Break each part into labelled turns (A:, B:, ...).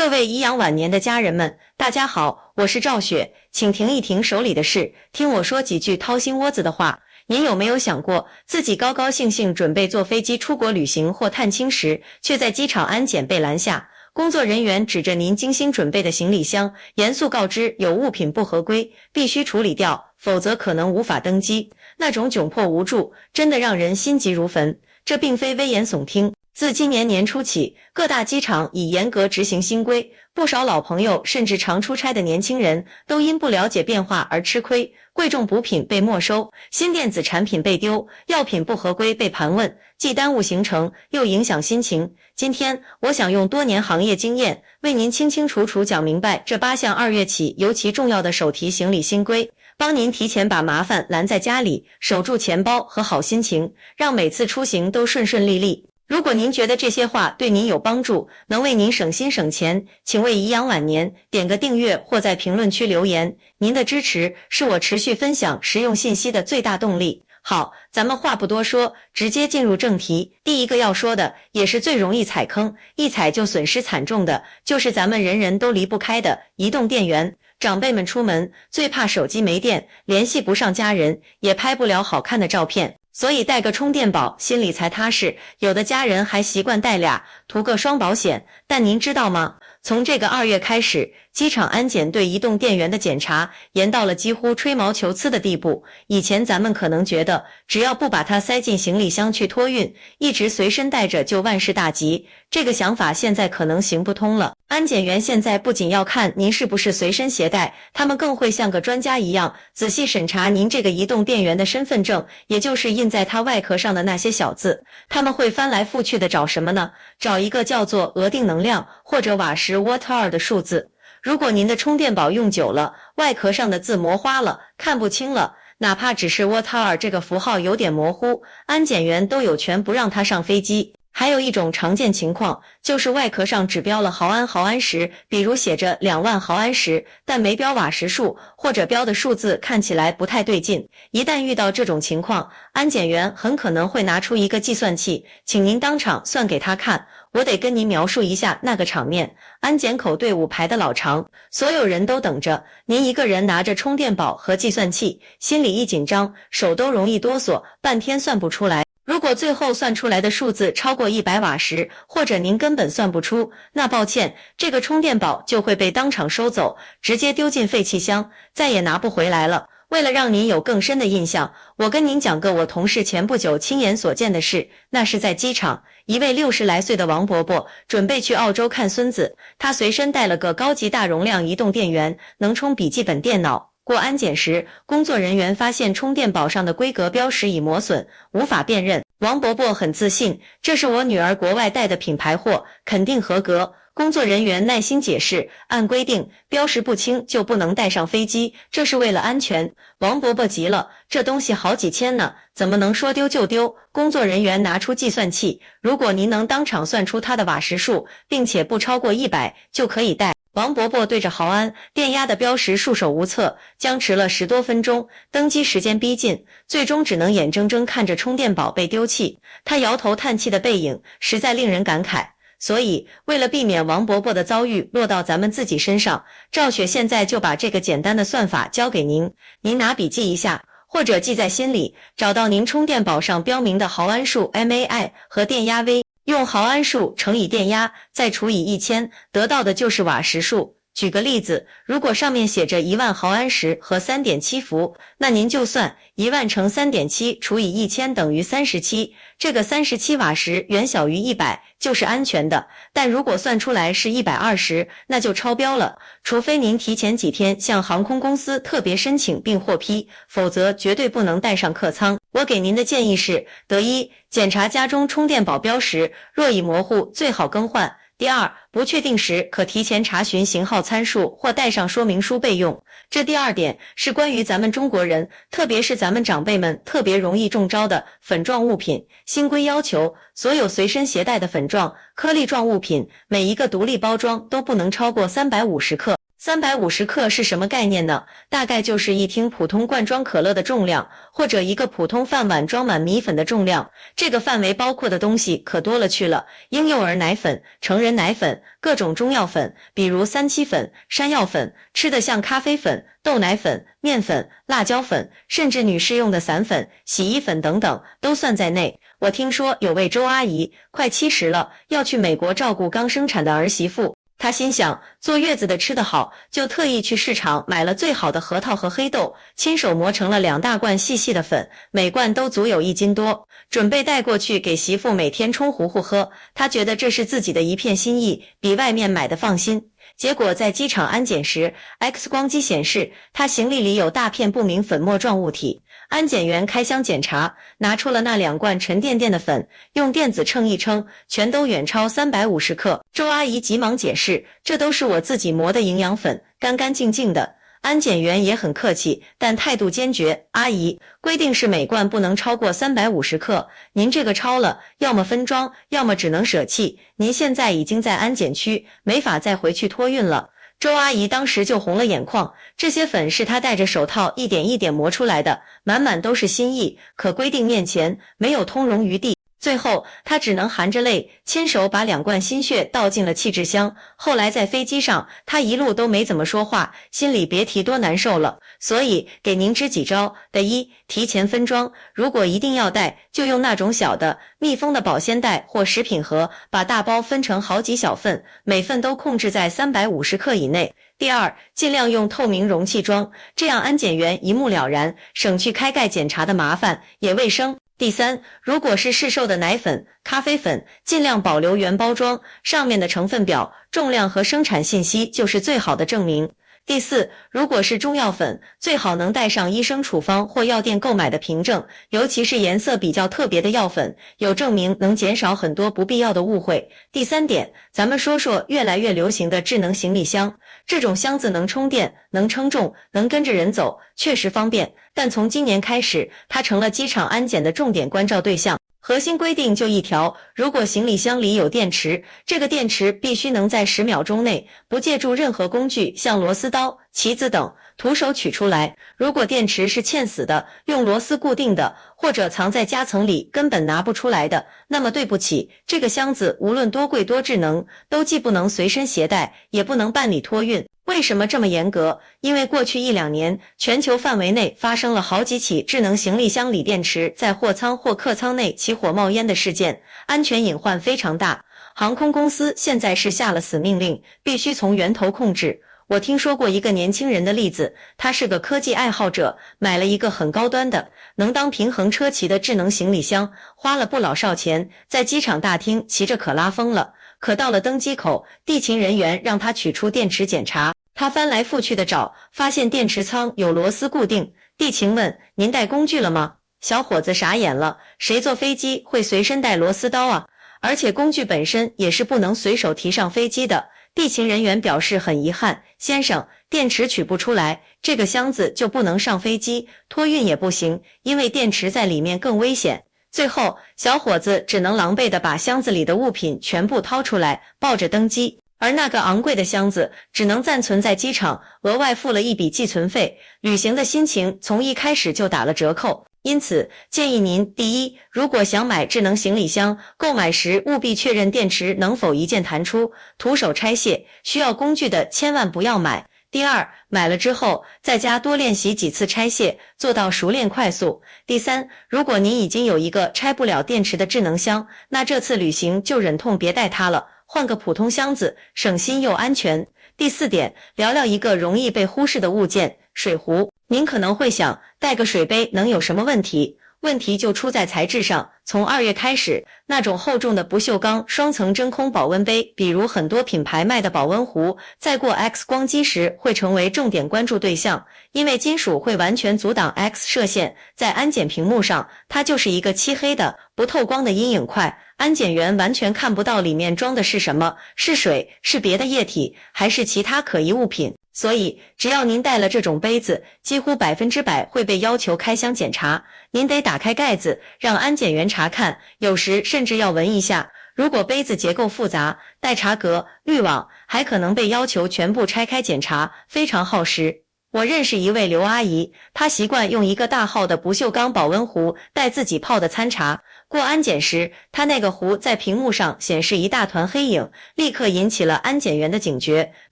A: 各位颐养晚年的家人们，大家好，我是赵雪，请停一停手里的事，听我说几句掏心窝子的话。您有没有想过，自己高高兴兴准备坐飞机出国旅行或探亲时，却在机场安检被拦下？工作人员指着您精心准备的行李箱，严肃告知有物品不合规，必须处理掉，否则可能无法登机。那种窘迫无助，真的让人心急如焚。这并非危言耸听。自今年年初起，各大机场已严格执行新规，不少老朋友甚至常出差的年轻人都因不了解变化而吃亏，贵重补品被没收，新电子产品被丢，药品不合规被盘问，既耽误行程又影响心情。今天我想用多年行业经验，为您清清楚楚讲明白这8项2月起尤其重要的手提行李新规，帮您提前把麻烦拦在家里，守住钱包和好心情，让每次出行都顺顺利利。如果您觉得这些话对您有帮助，能为您省心省钱，请为颐养晚年点个订阅或在评论区留言，您的支持是我持续分享实用信息的最大动力。好，咱们话不多说，直接进入正题。第一个要说的，也是最容易踩坑，一踩就损失惨重的，就是咱们人人都离不开的移动电源。长辈们出门最怕手机没电，联系不上家人，也拍不了好看的照片，所以带个充电宝心里才踏实。有的家人还习惯带俩，图个双保险。但您知道吗？从这个2月开始，机场安检对移动电源的检查严到了几乎吹毛求疵的地步。以前咱们可能觉得，只要不把它塞进行李箱去托运，一直随身带着就万事大吉。这个想法现在可能行不通了。安检员现在不仅要看您是不是随身携带，他们更会像个专家一样，仔细审查您这个移动电源的身份证，也就是印在它外壳上的那些小字。他们会翻来覆去的找什么呢？找一个叫做额定能量或者瓦时 Watt 2的数字。如果您的充电宝用久了，外壳上的字磨花了，看不清了，哪怕只是 Watt 2这个符号有点模糊，安检员都有权不让它上飞机。还有一种常见情况，就是外壳上只标了毫安时，比如写着2万毫安时，但没标瓦时数，或者标的数字看起来不太对劲。一旦遇到这种情况，安检员很可能会拿出一个计算器，请您当场算给他看。我得跟您描述一下那个场面，安检口队伍排得老长，所有人都等着，您一个人拿着充电宝和计算器，心里一紧张，手都容易哆嗦，半天算不出来。如果最后算出来的数字超过100瓦时，或者您根本算不出，那抱歉，这个充电宝就会被当场收走，直接丢进废弃箱，再也拿不回来了。为了让您有更深的印象，我跟您讲个我同事前不久亲眼所见的事。那是在机场，一位60来岁的王伯伯准备去澳洲看孙子，他随身带了个高级大容量移动电源，能充笔记本电脑。过安检时，工作人员发现充电宝上的规格标识已磨损，无法辨认。王伯伯很自信，这是我女儿国外带的品牌货，肯定合格。工作人员耐心解释，按规定，标识不清就不能带上飞机，这是为了安全。王伯伯急了，这东西好几千呢，怎么能说丢就丢？工作人员拿出计算器，如果您能当场算出它的瓦时数，并且不超过100，就可以带。王伯伯对着毫安电压的标识束手无策，僵持了10多分钟，登机时间逼近，最终只能眼睁睁看着充电宝被丢弃。他摇头叹气的背影实在令人感慨。所以，为了避免王伯伯的遭遇落到咱们自己身上，赵雪现在就把这个简单的算法教给您，您拿笔记一下，或者记在心里，找到您充电宝上标明的毫安数 MAI 和电压 V， 用毫安数乘以电压，再除以1000，得到的就是瓦时数。举个例子，如果上面写着1万毫安时和 3.7 伏，那您就算1万乘 3.7 除以1000等于37，这个37瓦时远小于100，就是安全的。但如果算出来是120，那就超标了，除非您提前几天向航空公司特别申请并获批，否则绝对不能带上客舱。我给您的建议是：第一，检查家中充电宝标识，若已模糊，最好更换。第二，不确定时可提前查询型号参数或带上说明书备用。这第2点是关于咱们中国人，特别是咱们长辈们特别容易中招的粉状物品。新规要求，所有随身携带的粉状、颗粒状物品，每一个独立包装都不能超过350克。350克是什么概念呢？大概就是一听普通罐装可乐的重量，或者一个普通饭碗装满米粉的重量。这个范围包括的东西可多了去了，婴幼儿奶粉、成人奶粉、各种中药粉，比如三七粉、山药粉，吃的像咖啡粉、豆奶粉、面粉、辣椒粉，甚至女士用的散粉、洗衣粉等等，都算在内。我听说有位周阿姨，快70了，要去美国照顾刚生产的儿媳妇。他心想，坐月子的吃得好，就特意去市场买了最好的核桃和黑豆，亲手磨成了2大罐细细的粉，每罐都足有1斤多，准备带过去给媳妇每天冲糊糊喝。他觉得这是自己的一片心意，比外面买的放心。结果在机场安检时 ，X 光机显示他行李里有大片不明粉末状物体。安检员开箱检查，拿出了那2罐沉甸甸的粉，用电子秤一称，全都远超350克。周阿姨急忙解释，这都是我自己磨的营养粉，干干净净的。安检员也很客气，但态度坚决，阿姨，规定是每罐不能超过350克，您这个超了，要么分装，要么只能舍弃。您现在已经在安检区，没法再回去托运了。周阿姨当时就红了眼眶，这些粉是她戴着手套一点一点磨出来的，满满都是心意，可规定面前没有通融余地。最后她只能含着泪亲手把2罐心血倒进了气质箱。后来在飞机上她一路都没怎么说话，心里别提多难受了。所以给您支几招。第一，提前分装，如果一定要带，就用那种小的密封的保鲜袋或食品盒，把大包分成好几小份，每份都控制在350克以内。第二，尽量用透明容器装，这样安检员一目了然，省去开盖检查的麻烦，也卫生。第三，如果是市售的奶粉、咖啡粉，尽量保留原包装，上面的成分表、重量和生产信息就是最好的证明。第四，如果是中药粉，最好能带上医生处方或药店购买的凭证，尤其是颜色比较特别的药粉，有证明能减少很多不必要的误会。第三点，咱们说说越来越流行的智能行李箱，这种箱子能充电，能称重，能跟着人走，确实方便，但从今年开始，它成了机场安检的重点关照对象。核心规定就一条，如果行李箱里有电池，这个电池必须能在10秒钟内，不借助任何工具，像螺丝刀、棋子等，徒手取出来。如果电池是嵌死的，用螺丝固定的，或者藏在夹层里根本拿不出来的，那么对不起，这个箱子无论多贵多智能，都既不能随身携带，也不能办理托运。为什么这么严格？因为过去1-2年，全球范围内发生了好几起智能行李箱锂电池在货舱或客舱内起火冒烟的事件，安全隐患非常大。航空公司现在是下了死命令，必须从源头控制。我听说过一个年轻人的例子，他是个科技爱好者，买了一个很高端的，能当平衡车骑的智能行李箱，花了不老少钱，在机场大厅骑着可拉风了。可到了登机口，地勤人员让他取出电池检查，他翻来覆去的找，发现电池仓有螺丝固定。地勤问：您带工具了吗？小伙子傻眼了，谁坐飞机会随身带螺丝刀啊？而且工具本身也是不能随手提上飞机的。地勤人员表示很遗憾，先生，电池取不出来，这个箱子就不能上飞机，托运也不行，因为电池在里面更危险。最后，小伙子只能狼狈地把箱子里的物品全部掏出来，抱着登机。而那个昂贵的箱子只能暂存在机场，额外付了一笔寄存费，旅行的心情从一开始就打了折扣。因此，建议您：第一，如果想买智能行李箱，购买时务必确认电池能否一键弹出，徒手拆卸，需要工具的千万不要买。第二，买了之后，在家多练习几次拆卸，做到熟练快速。第三，如果您已经有一个拆不了电池的智能箱，那这次旅行就忍痛别带它了，换个普通箱子，省心又安全。第四点，聊聊一个容易被忽视的物件——水壶。您可能会想，带个水杯能有什么问题？问题就出在材质上。从2月开始，那种厚重的不锈钢双层真空保温杯，比如很多品牌卖的保温壶，在过 X 光机时会成为重点关注对象，因为金属会完全阻挡 X 射线，在安检屏幕上，它就是一个漆黑的、不透光的阴影块，安检员完全看不到里面装的是什么，是水，是别的液体，还是其他可疑物品。所以，只要您带了这种杯子，几乎100%会被要求开箱检查。您得打开盖子，让安检员查看，有时甚至要闻一下。如果杯子结构复杂，带茶格、滤网，还可能被要求全部拆开检查，非常耗时。我认识一位刘阿姨，她习惯用一个大号的不锈钢保温壶带自己泡的参茶。过安检时，她那个壶在屏幕上显示一大团黑影，立刻引起了安检员的警觉。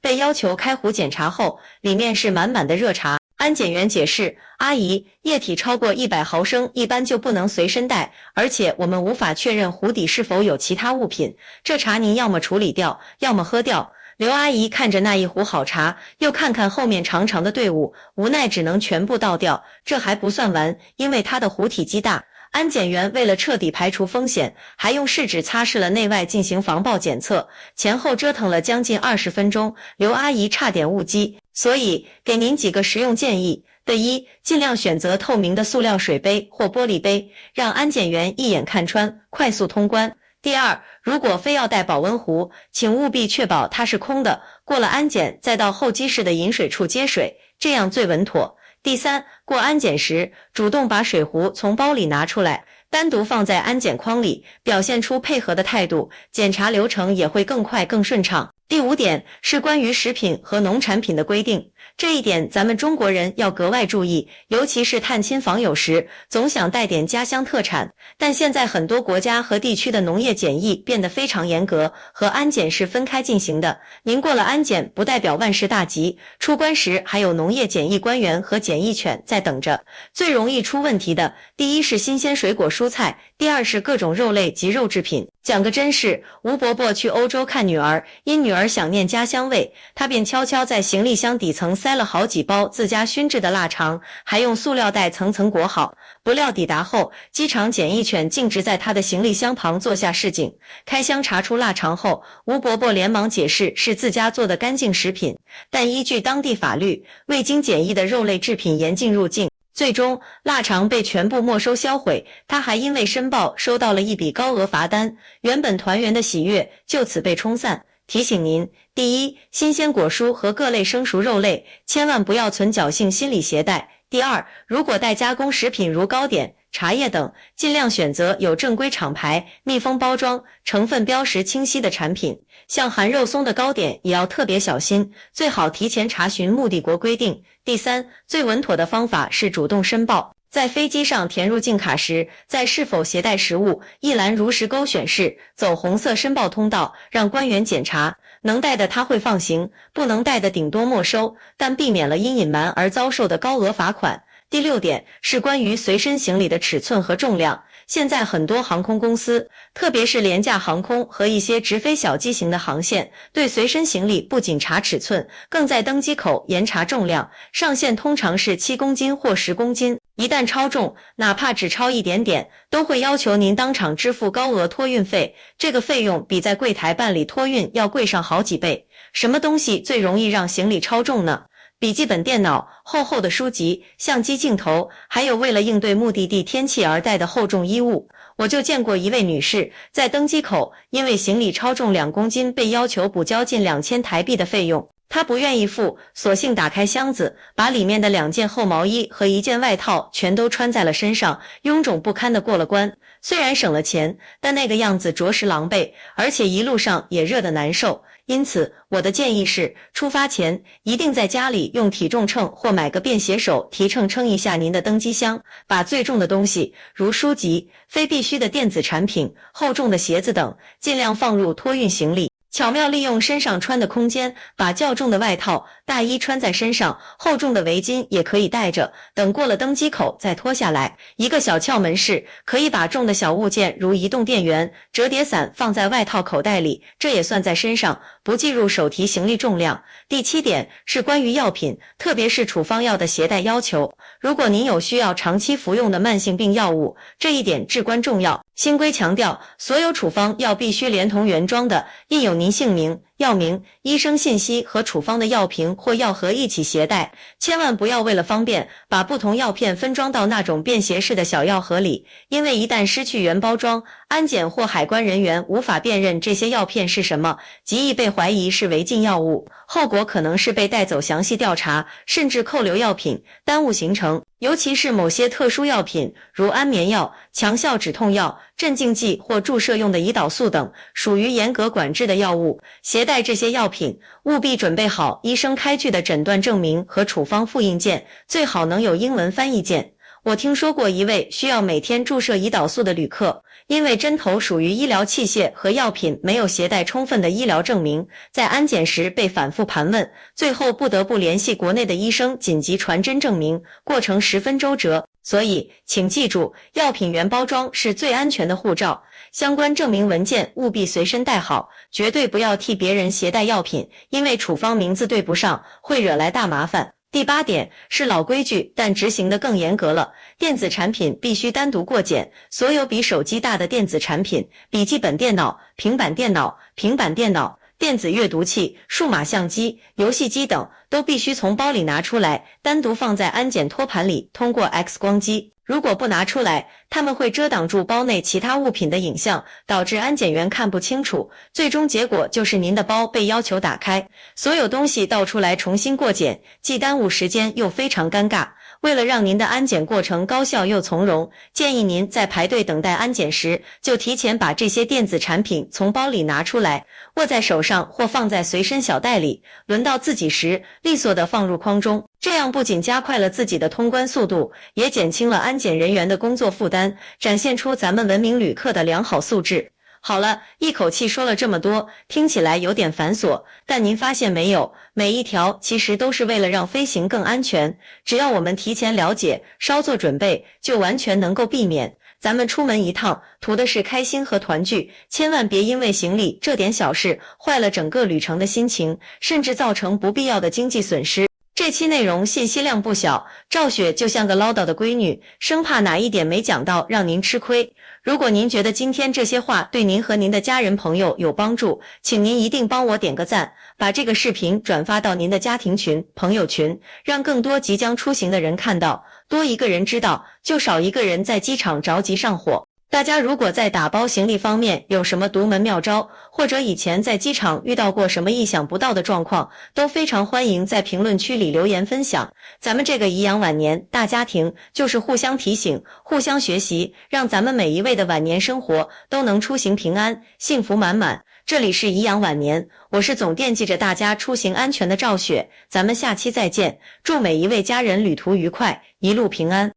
A: 被要求开壶检查后，里面是满满的热茶。安检员解释，阿姨，液体超过100毫升一般就不能随身带，而且我们无法确认壶底是否有其他物品，这茶您要么处理掉，要么喝掉。刘阿姨看着那一壶好茶，又看看后面长长的队伍，无奈只能全部倒掉。这还不算完，因为她的壶体积大，安检员为了彻底排除风险，还用试纸擦拭了内外进行防爆检测，前后折腾了将近20分钟，刘阿姨差点误机。所以给您几个实用建议。第一，尽量选择透明的塑料水杯或玻璃杯，让安检员一眼看穿，快速通关。第二，如果非要带保温壶，请务必确保它是空的，过了安检再到候机室的饮水处接水，这样最稳妥。第三，过安检时，主动把水壶从包里拿出来，单独放在安检筐里，表现出配合的态度，检查流程也会更快更顺畅。第5点是关于食品和农产品的规定，这一点咱们中国人要格外注意，尤其是探亲访友时，总想带点家乡特产，但现在很多国家和地区的农业检疫变得非常严格，和安检是分开进行的。您过了安检不代表万事大吉，出关时还有农业检疫官员和检疫犬在等着。最容易出问题的，第一是新鲜水果蔬菜，第二是各种肉类及肉制品。讲个真事，吴伯伯去欧洲看女儿，因女儿想念家乡味，他便悄悄在行李箱底层塞了好几包自家熏制的腊肠，还用塑料袋层层裹好。不料抵达后，机场检疫犬径直在他的行李箱旁坐下示警。开箱查出腊肠后，吴伯伯连忙解释是自家做的干净食品，但依据当地法律，未经检疫的肉类制品严禁入境。最终，腊肠被全部没收销毁，他还因为申报收到了一笔高额罚单，原本团圆的喜悦就此被冲散。提醒您，第一，新鲜果蔬和各类生熟肉类千万不要存侥幸心理携带。第二，如果带加工食品如糕点、茶叶等，尽量选择有正规厂牌、密封包装、成分标识清晰的产品。像含肉松的糕点也要特别小心，最好提前查询目的国规定。第三，最稳妥的方法是主动申报。在飞机上填入境卡时，在是否携带食物一栏如实勾选是，走红色申报通道，让官员检查，能带的他会放行，不能带的顶多没收，但避免了因隐瞒而遭受的高额罚款。第6点是关于随身行李的尺寸和重量。现在很多航空公司，特别是廉价航空和一些直飞小机型的航线，对随身行李不仅查尺寸，更在登机口严查重量，上限通常是7公斤或10公斤。一旦超重，哪怕只超一点点，都会要求您当场支付高额托运费，这个费用比在柜台办理托运要贵上好几倍。什么东西最容易让行李超重呢？笔记本电脑、厚厚的书籍、相机镜头，还有为了应对目的地天气而带的厚重衣物。我就见过一位女士，在登机口因为行李超重2公斤被要求补交近2000台币的费用，她不愿意付，索性打开箱子，把里面的2件厚毛衣和1件外套全都穿在了身上，臃肿不堪地过了关。虽然省了钱，但那个样子着实狼狈，而且一路上也热得难受。因此，我的建议是，出发前一定在家里用体重秤或买个便携手提秤称一下您的登机箱，把最重的东西，如书籍、非必需的电子产品、厚重的鞋子等，尽量放入托运行李。巧妙利用身上穿的空间，把较重的外套、大衣穿在身上，厚重的围巾也可以带着，等过了登机口再脱下来。一个小窍门是，可以把重的小物件如移动电源、折叠伞放在外套口袋里，这也算在身上，不计入手提行李重量。第7点是关于药品，特别是处方药的携带要求。如果您有需要长期服用的慢性病药物，这一点至关重要。新规强调，所有处方药必须连同原装的印有您姓名、药名、医生信息和处方的药瓶或药盒一起携带，千万不要为了方便，把不同药片分装到那种便携式的小药盒里，因为一旦失去原包装，安检或海关人员无法辨认这些药片是什么，极易被怀疑是违禁药物，后果可能是被带走详细调查，甚至扣留药品，耽误行程。尤其是某些特殊药品，如安眠药、强效止痛药、镇静剂或注射用的胰岛素等，属于严格管制的药物。携带这些药品，务必准备好医生开具的诊断证明和处方复印件，最好能有英文翻译件。我听说过一位需要每天注射胰岛素的旅客，因为针头属于医疗器械和药品，没有携带充分的医疗证明，在安检时被反复盘问，最后不得不联系国内的医生紧急传真证明，过程十分周折。所以，请记住，药品原包装是最安全的护照，相关证明文件务必随身带好，绝对不要替别人携带药品，因为处方名字对不上，会惹来大麻烦。第8点是老规矩，但执行的更严格了。电子产品必须单独过检，所有比手机大的电子产品，笔记本电脑、平板电脑、电子阅读器、数码相机、游戏机等，都必须从包里拿出来，单独放在安检托盘里，通过 X 光机。如果不拿出来，它们会遮挡住包内其他物品的影像，导致安检员看不清楚，最终结果就是您的包被要求打开，所有东西倒出来重新过检，既耽误时间又非常尴尬。为了让您的安检过程高效又从容，建议您在排队等待安检时，就提前把这些电子产品从包里拿出来，握在手上或放在随身小袋里，轮到自己时，利索地放入筐中。这样不仅加快了自己的通关速度，也减轻了安检人员的工作负担，展现出咱们文明旅客的良好素质。好了，一口气说了这么多，听起来有点繁琐，但您发现没有，每一条其实都是为了让飞行更安全，只要我们提前了解，稍作准备，就完全能够避免。咱们出门一趟，图的是开心和团聚，千万别因为行李这点小事坏了整个旅程的心情，甚至造成不必要的经济损失。这期内容信息量不小，赵雪就像个唠叨的闺女，生怕哪一点没讲到让您吃亏。如果您觉得今天这些话对您和您的家人朋友有帮助，请您一定帮我点个赞，把这个视频转发到您的家庭群、朋友群，让更多即将出行的人看到，多一个人知道，就少一个人在机场着急上火。大家如果在打包行李方面有什么独门妙招，或者以前在机场遇到过什么意想不到的状况，都非常欢迎在评论区里留言分享。咱们这个颐养晚年大家庭就是互相提醒，互相学习，让咱们每一位的晚年生活都能出行平安，幸福满满。这里是颐养晚年，我是总惦记着大家出行安全的赵雪，咱们下期再见，祝每一位家人旅途愉快，一路平安。